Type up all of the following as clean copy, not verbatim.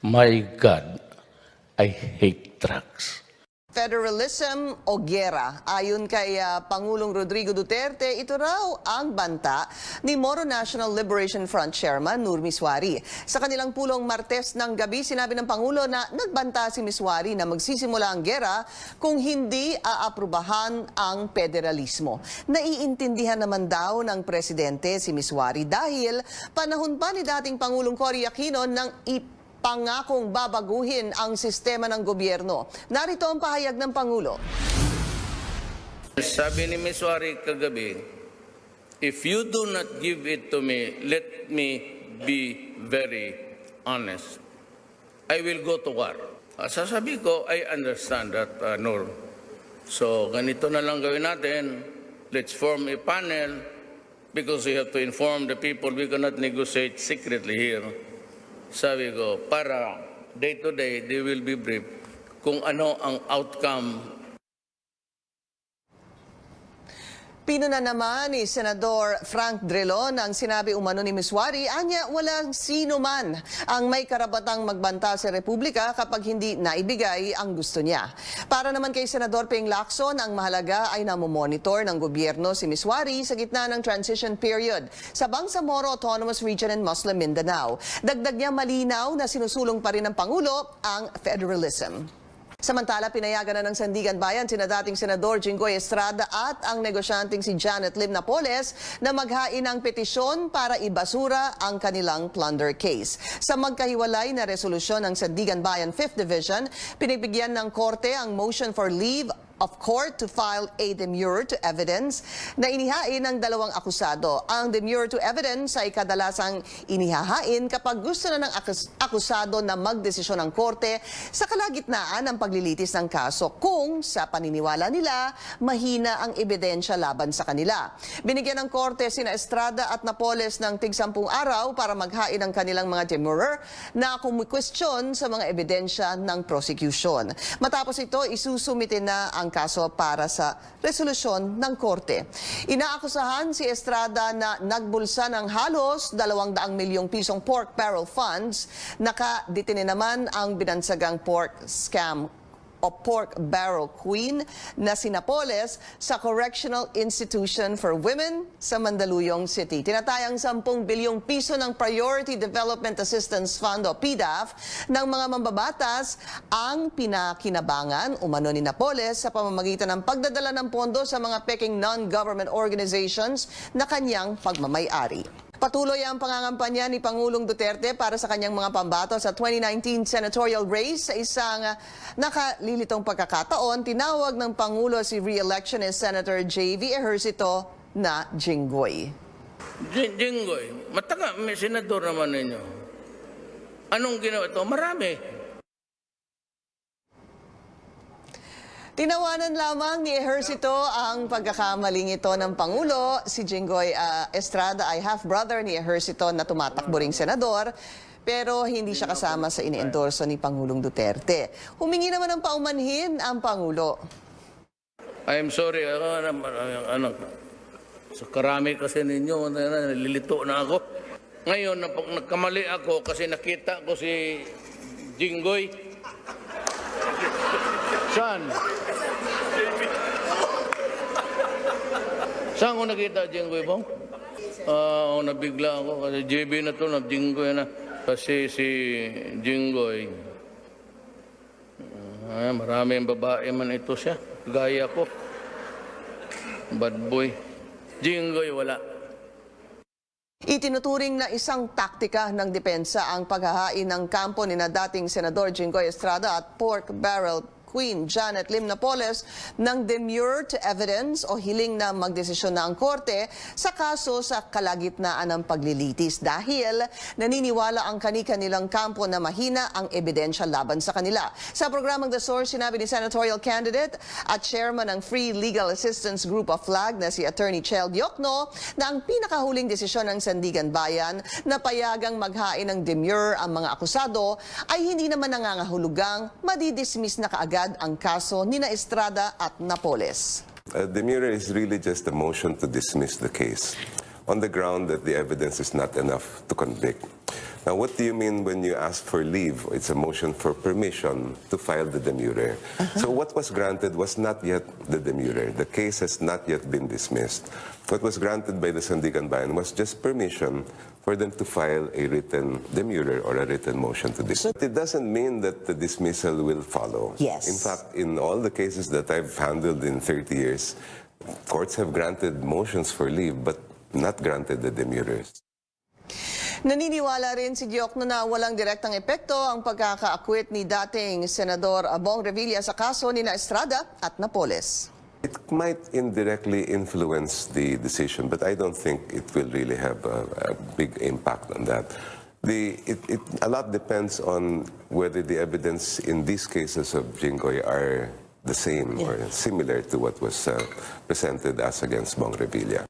My God, I hate drugs. Federalism o gera. Ayon kay Pangulong Rodrigo Duterte, ito raw ang banta ni Moro National Liberation Front Chairman Nur Miswari. Sa kanilang pulong Martes ng gabi, sinabi ng Pangulo na nagbanta si Miswari na magsisimula ang gera kung hindi aaprubahan ang federalismo. Naiintindihan naman daw ng Presidente si Miswari dahil panahon pa ni dating Pangulong Cory Aquino ng pangakong babaguhin ang sistema ng gobyerno. Narito ang pahayag ng Pangulo. Sabi ni Miswari kagabi, if you do not give it to me, let me be very honest. I will go to war. Sasabi ko, I understand that, Nur. So, ganito na lang gawin natin. Let's form a panel because we have to inform the people. We cannot negotiate secretly here. Sabi ko, para day to day, they will be briefed kung ano ang outcome. Pinuna naman ni Senador Frank Drilon ang sinabi umano ni Miswari, anya walang sino man ang may karapatang magbanta sa Republika kapag hindi naibigay ang gusto niya. Para naman kay Senador Ping Lacson, ang mahalaga ay namomonitor ng gobyerno si Miswari sa gitna ng transition period sa Bangsamoro Autonomous Region in Muslim Mindanao. Dagdag niya malinaw na sinusulong pa rin ng Pangulo ang federalism. Samantala, pinayagan na ng Sandigan Bayan sina dating Senador Jinggoy Estrada at ang negosyanteng si Janet Lim Napoles na maghain ng petisyon para ibasura ang kanilang plunder case. Sa magkahiwalay na resolusyon ng Sandigan Bayan 5th Division, pinagbigyan ng korte ang motion for leave of court to file a demurrer to evidence na inihain ng dalawang akusado. Ang demurrer to evidence ay kadalasang inihahain kapag gusto na ng akusado na magdesisyon ng korte sa kalagitnaan ng paglilitis ng kaso kung sa paniniwala nila mahina ang ebidensya laban sa kanila. Binigyan ng korte sina Estrada at Napoles ng tig-10 araw para maghain ng kanilang mga demurrer na kumikwestiyon sa mga ebidensya ng prosecution. Matapos ito, isusumite na ang kaso para sa resolusyon ng korte. Inaakusahan si Estrada na nagbulsa ng halos 200 milyong pisong pork barrel funds. Nakadetine naman ang binansagang pork scam o pork barrel queen na si Napoles sa Correctional Institution for Women sa Mandaluyong City. Tinatayang 10 bilyong piso ng Priority Development Assistance Fund o PDAF ng mga mambabatas ang pinakinabangan umano ni Napoles sa pamamagitan ng pagdadala ng pondo sa mga peking non-government organizations na kanyang pagmamay-ari. Patuloy ang pangangampanya ni Pangulong Duterte para sa kanyang mga pambato sa 2019 senatorial race. Sa isang nakalilitong pagkakataon, tinawag ng Pangulo si re-electionist Senator J.V. Ejercito na Jinggoy. Jinggoy, mataga, may senador naman ninyo. Anong ginawa ito? Marami. Tinawanan lamang ni Ejercito ang pagkakamaling ito ng Pangulo. Si Jinggoy Estrada ay half-brother ni Ejercito na tumatakbo ring senador, pero hindi siya kasama sa ine-endorso ni Pangulong Duterte. Humingi naman ng paumanhin ang Pangulo. I'm sorry, sa karami kasi ninyo, nalilito na ako. Ngayon, nagkamali ako kasi nakita ko si Jinggoy. Saan? Saan ko nakita Jinggoy, Bong? Nabigla ako kasi JB na to, Jinggoy na. Kasi si Jinggoy, maraming babae man ito siya. Gaya ko. Bad boy. Jinggoy, wala. Itinuturing na isang taktika ng depensa ang paghahain ng kampo ni na dating Senador Jinggoy Estrada at pork barrel Queen Janet Lim Napoles ng demurrer to evidence o hiling na magdesisyon na ang korte sa kaso sa kalagitnaan ng paglilitis dahil naniniwala ang kani-kanilang kampo na mahina ang ebidensya laban sa kanila. Sa programang The Source, sinabi ni senatorial candidate at chairman ng Free Legal Assistance Group of Flag na si Attorney Chel Diokno na ang pinakahuling desisyon ng Sandigan Bayan na payagang maghain ng demurrer ang mga akusado ay hindi naman nangangahulugang madidismiss na kaagad ang kaso ni na Estrada at Napoles. Demurrer is really just a motion to dismiss the case on the ground that the evidence is not enough to convict. Now, what do you mean when you ask for leave? It's a motion for permission to file the demurrer. So what was granted was not yet the demurrer. The case has not yet been dismissed. What was granted by the Sandigan Bayan was just permission for them to file a written demurrer or a written motion to dismiss. But it doesn't mean that the dismissal will follow. Yes. In fact, in all the cases that I've handled in 30 years, courts have granted motions for leave but not granted the demurrers. Naniniwala rin si Diokno na walang direktang epekto ang pagkakaakwit ni dating Senador Bong Revilla sa kaso ni Estrada at Napoles. It might indirectly influence the decision, but I don't think it will really have a big impact on that. A lot depends on whether the evidence in these cases of Jinggoy are the same or similar to what was presented as against Bong Revilla.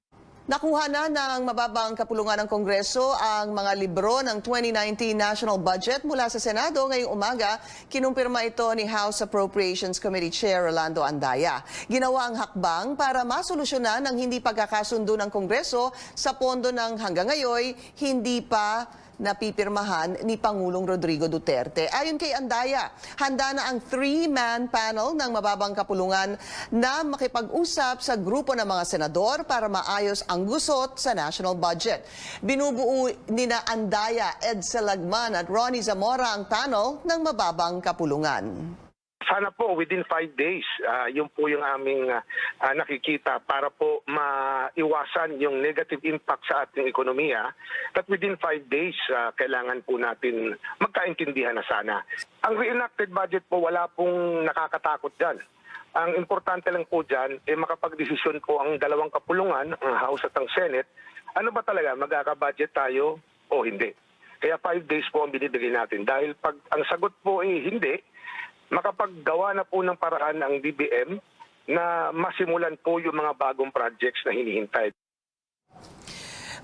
Nakuha na ng mababang kapulungan ng Kongreso ang mga libro ng 2019 National Budget mula sa Senado ngayong umaga. Kinumpirma ito ni House Appropriations Committee Chair Rolando Andaya. Ginawa ang hakbang para masolusyonan ang hindi pagkakasundo ng Kongreso sa pondo ng hanggang ngayon hindi pa napipirmahan ni Pangulong Rodrigo Duterte. Ayon kay Andaya, handa na ang 3-man panel ng mababang kapulungan na makipag-usap sa grupo ng mga senador para maayos ang gusot sa national budget. Binubuo nina Andaya, Ed Salagman at Ronnie Zamora ang panel ng mababang kapulungan. Sana po within 5 days, yun po yung aming nakikita para po maiwasan yung negative impact sa ating ekonomiya. That within 5 days, kailangan po natin magkaintindihan na sana. Ang reenacted budget po, wala pong nakakatakot dyan. Ang importante lang po dyan, makapag-desisyon po ang dalawang kapulungan, ang House at ang Senate, ano ba talaga, magkaka-budget tayo o hindi. Kaya 5 days po ang binibigay natin. Dahil pag ang sagot po ay hindi, makapaggawa na po ng paraan ang DBM na masimulan po yung mga bagong projects na hinihintay.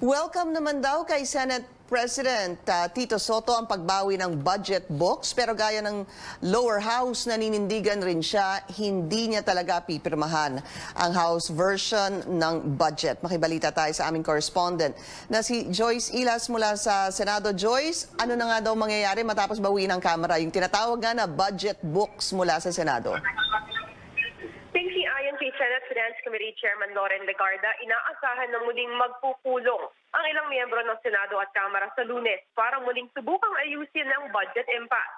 Welcome naman daw kay Senate President Tito Soto ang pagbawi ng budget books, pero gaya ng lower house, naninindigan rin siya, hindi niya talaga pipirmahan ang House version ng budget. Makibalita tayo sa aming correspondent na si Joyce Ilas mula sa Senado. Joyce, ano na nga daw mangyayari matapos bawiin ng Kamara yung tinatawag nga na budget books mula sa Senado? Ayon kay Senate Finance Committee Chairman Loren Legarda, inaasahan na muling magpupulong ang ilang miyembro ng Senado at Kamara sa Lunes para muling subukang ayusin ang budget impasse.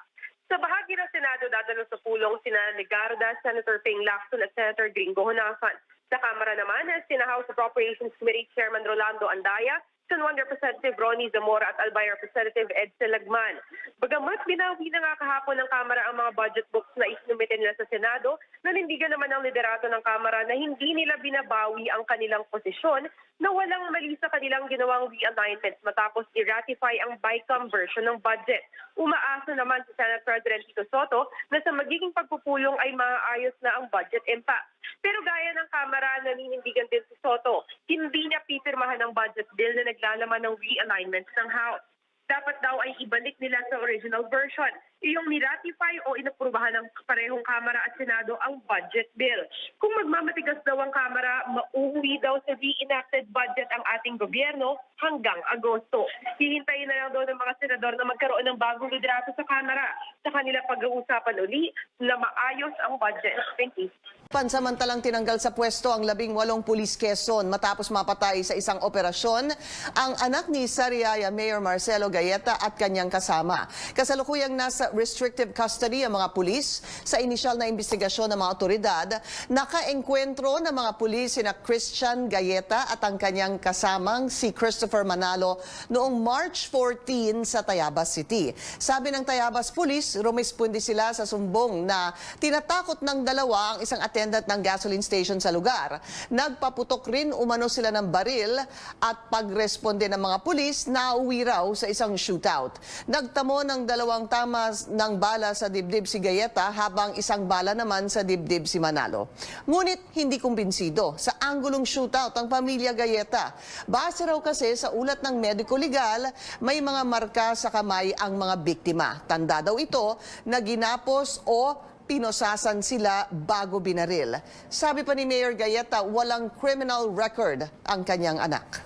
Sa bahagi ng Senado, dadalo sa pulong sina Legarda, Senator Ping Lacson at Senator Gringo Honasan. Sa Kamara naman, sina House Appropriations Committee Chairman Rolando Andaya, San Juan Representative Ronnie Zamora at Albay Representative Ed Salagman. Bagamat binawi na nga kahapon ng Kamara ang mga budget books na isinumite nila sa Senado, nanindigan naman ang liderato ng Kamara na hindi nila binabawi ang kanilang posisyon na walang mali sa kanilang ginawang realignments matapos i-ratify ang BICAM version ng budget. Umaasa naman si Senate President Tito Soto na sa magiging pagpupulong ay maaayos na ang budget impasse. Pero gaya ng Kamara, naninindigan din si Soto, hindi niya pipirmahan ang budget bill na naglalaman ng realignments ng House. Dapat daw ay ibalik nila sa original version, iyong ni-ratify o inaprubahan ng parehong Kamara at Senado ang budget bill. Kung magmamatigas daw ang Kamara, mauwi daw sa reenacted budget ang ating gobyerno hanggang Agosto. Hihintayin na lang daw ng mga senador na magkaroon ng bagong liderato sa Kamara sa kanila pag-uusapan uli na maayos ang budget. Thank you. Pansamantalang tinanggal sa pwesto ang 18 pulis Quezon matapos mapatay sa isang operasyon ang anak ni Sariaya Mayor Marcelo Gayeta at kanyang kasama. Kasalukuyang nasa restrictive custody ang mga pulis. Sa inisyal na investigasyon ng mga otoridad, nakaengkwentro ng mga pulis sina Christian Gayeta at ang kanyang kasamang si Christopher Manalo noong March 14 sa Tayabas City. Sabi ng Tayabas Police, rumispondi sila sa sumbong na tinatakot ng dalawa ang isang attendant ng gasoline station sa lugar. Nagpaputok rin umano sila ng baril at pagresponde ng mga pulis, nauwi raw sa isang shootout. Nagtamo ng 2 tamas ng bala sa dibdib si Gayeta habang isang bala naman sa dibdib si Manalo. Ngunit hindi kumbinsido sa anggulong shootout ang pamilya Gayeta. Base raw kasi sa ulat ng mediko legal, may mga marka sa kamay ang mga biktima. Tanda daw ito na ginapos o pinosasan sila bago binaril. Sabi pa ni Mayor Gayeta, walang criminal record ang kanyang anak.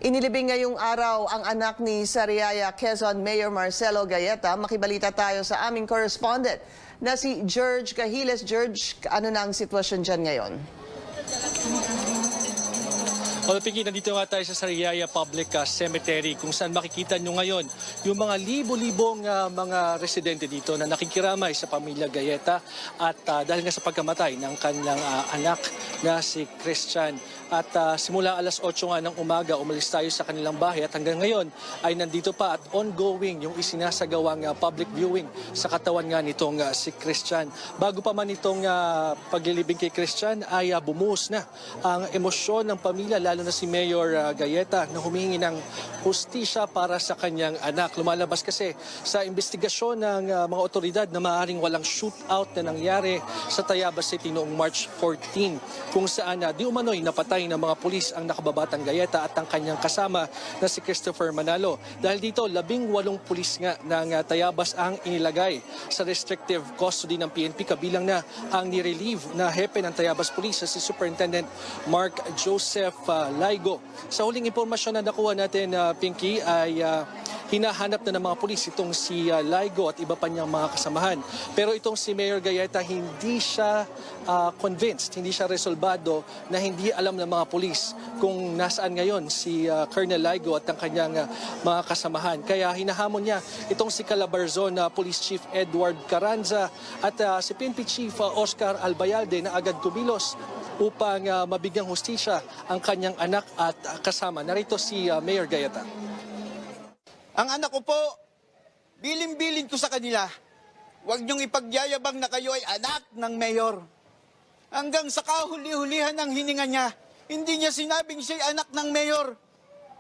Inilibing ngayong araw ang anak ni Sariaya, Quezon Mayor Marcelo Galleta. Makibalita tayo sa aming correspondent na si George Cahiles. George, ano na ang sitwasyon dyan ngayon? Pinky, nandito nga tayo sa Sariaya Public Cemetery kung saan makikita nyo ngayon yung mga libo-libong mga residente dito na nakikiramay sa pamilya Galleta at dahil nga sa pagkamatay ng kanyang anak na si Christian. At simula alas 8 nga ng umaga, umalis tayo sa kanilang bahay at hanggang ngayon ay nandito pa at ongoing yung isinasagawang public viewing sa katawan nga nitong si Christian. Bago pa man itong paglilibing kay Christian ay bumuhos na ang emosyon ng pamilya, lalo na si Mayor Galleta na humingi ng hustisya para sa kanyang anak. Lumalabas kasi sa investigasyon ng mga otoridad na maaaring walang shootout na nangyari sa Tayabas City noong March 14 kung saan di umano'y napatay ng mga pulis ang nakababatang Galleta at ang kanyang kasama na si Christopher Manalo. Dahil dito, 18 pulis nga ng Tayabas ang inilagay sa restrictive custody ng PNP, kabilang na ang nirelieve na hepe ng Tayabas Police si Superintendent Mark Joseph Laigo. Sa huling impormasyon na nakuha natin, Pinky, ay hinahanap na ng mga pulis itong si Laigo at iba pa niyang mga kasamahan. Pero itong si Mayor Galleta, hindi siya convinced, hindi siya resolbado na hindi alam ng mga pulis kung nasaan ngayon si Colonel Laigo at ang kanyang mga kasamahan. Kaya hinahamon niya itong si Calabarzon Police Chief Edward Carranza at si PNP Chief Oscar Albayalde na agad kumilos upang mabigyang hustisya ang kanyang anak at kasama. Narito si Mayor Galleta. Ang anak ko po, bilin-bilin ko sa kanila, huwag niyong ipagyayabang na kayo ay anak ng mayor. Hanggang sa kahuli-hulihan ng hininga niya, hindi niya sinabing siya'y anak ng mayor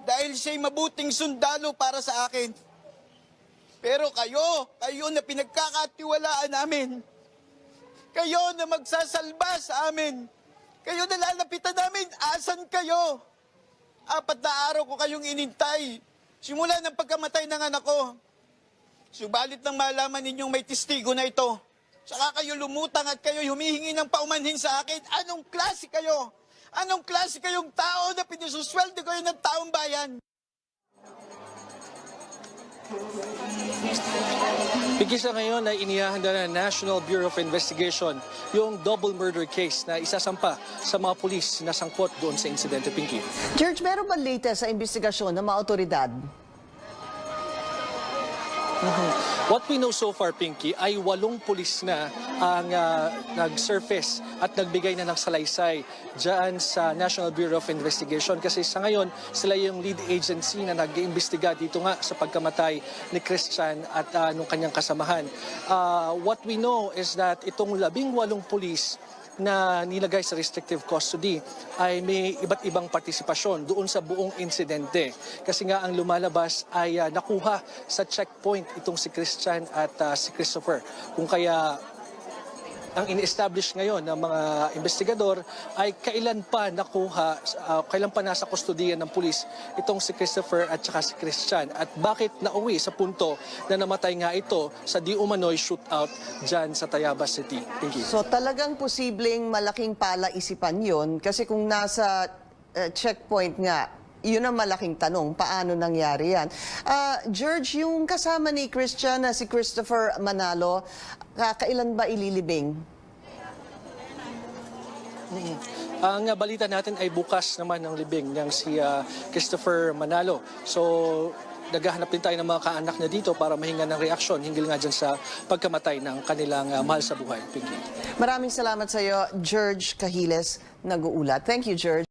dahil siya'y mabuting sundalo para sa akin. Pero kayo na pinagkakatiwalaan namin, kayo na magsasalba sa amin, kayo na lalapitan namin, asan kayo? 4 na araw ko kayong inintay, simula ng pagkamatay ng anak ko. Subalit nang malaman ninyong may testigo na ito, saka kayo lumutang at kayo humihingi ng paumanhin sa akin. Anong klase kayo? Anong klase kayong tao na pinisusweldo kayo ng taong bayan? Pigisa ngayon ay inihahanda ng National Bureau of Investigation yung double murder case na isasampa sa mga pulis na sangkot doon sa insidente, Pinky. George, meron ba latest sa investigasyon ng mga otoridad? What we know so far, Pinky, ay 8 pulis na ang nag-surface at nagbigay na ng salaysay dyan sa National Bureau of Investigation kasi sa ngayon sila yung lead agency na nag-iimbestiga dito nga sa pagkamatay ni Christian at nung kanyang kasamahan. What we know is that itong 18 pulis na nilagay sa restrictive custody ay may iba't ibang partisipasyon doon sa buong insidente. Kasi nga ang lumalabas ay nakuha sa checkpoint itong si Christian at si Christopher. Kung kaya ang in-establish ngayon ng mga investigador ay kailan pa nasa kustodiyan ng pulis itong si Christopher at saka si Christian at bakit nauwi sa punto na namatay nga ito sa di umano'y shootout dyan sa Tayabas City. Thank you. So talagang posibleng malaking palaisipan yon kasi kung nasa checkpoint nga, yun ang malaking tanong, paano nangyari yan? George, yung kasama ni Christian na si Christopher Manalo, kailan ba ililibing? Ang balita natin ay bukas naman ng libing ng si Christopher Manalo. So, naghahanap din tayo ng mga kaanak na dito para mahinga ng reaksyon hinggil nga dyan sa pagkamatay ng kanilang mahal sa buhay. Pinky. Maraming salamat sa iyo, George Cahiles, nag-uulat. Thank you, George.